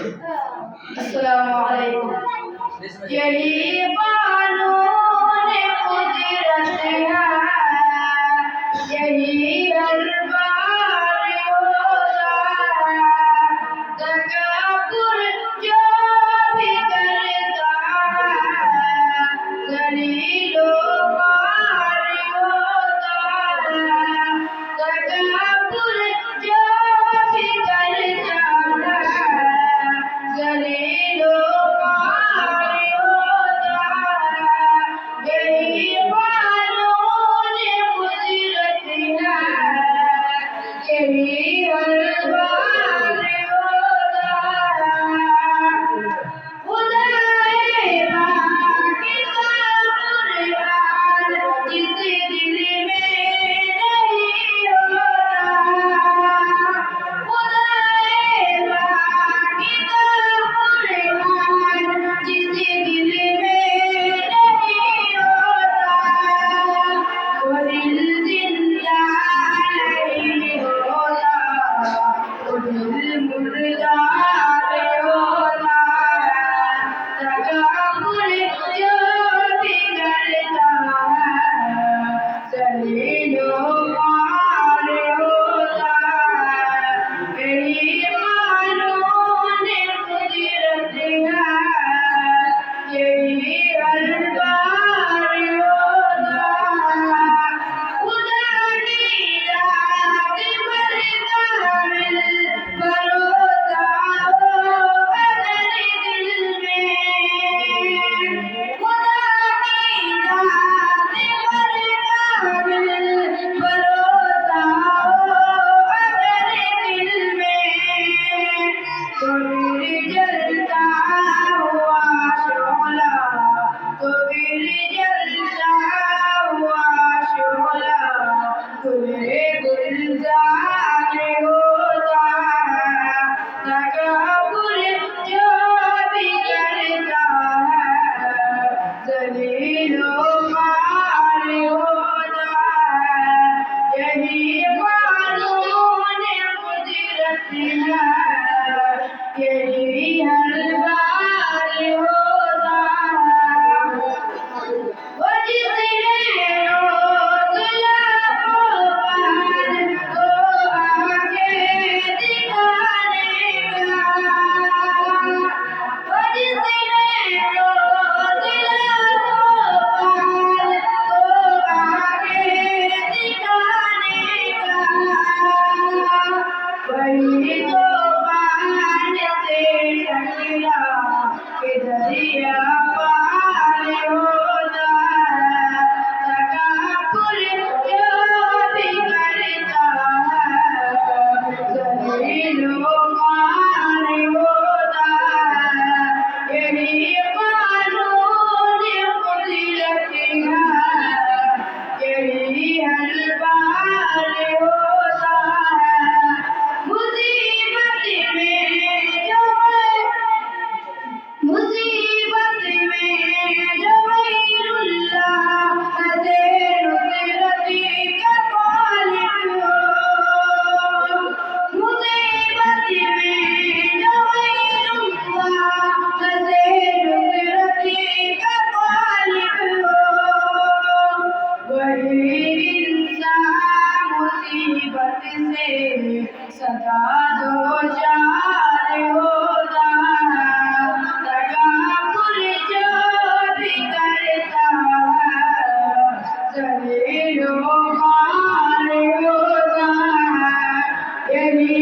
अस्सलामु अलैकुम। यही कानून कुदरत है, यही हर बार होता है। तकब्बुर जो भी करता है, जलीलों पार होता है। तकब्बुर जो भी करता है, जलीलों पार होता है। यही कानून कुदरत है, यही हर बार होता है। खुदाए बाकी का कुरान जिस दिल में नहीं होता। खुदाए बाकी का कुरान जिस दिल में नहीं होता, वो दिल जिंदा नहीं होता, वो दिल मुर्दा होता है। तकब्बुर जो भी करता है, जलीलों पार होता है। यही कानून कुदरत है, यही हर बार होता है। खुदा की रात पर कामिल भरोसा हो अगर दिल में। खुदा की रात पर कामिल भरोसा हो अगर दिल में, तो फिर जलता हुआ शोला, तो फिर जलता हुआ शोला खुले गुलजार होता है। तकब्बुर जो भी करता है, जलीलों पार होता है। यही कानून कुदरत है, यही हर बार होता है। वो जिसने रोक लाखों पार को आगे दिखाने का, वो जिसने रोक लाखों पार को आगे दिखाने का, वही तो बाण से टकरा के दरिया पार होता है। तकब्बुर जो भी करता है, जलीलों पार होता है। यही कानून कुदरत है, यही हर बार होता है। मुसीबत में जो मुसीबत में जो गैरुल्लाह से नुसरत का गालिब हो। मुसीबत में जो गैरुल्लाह से नुसरत का गालिब हो, वही इंसान मुसीबत से सदा दो चार होता है। तकब्बुर जो भी करता है, जलीलों पार होता है। यही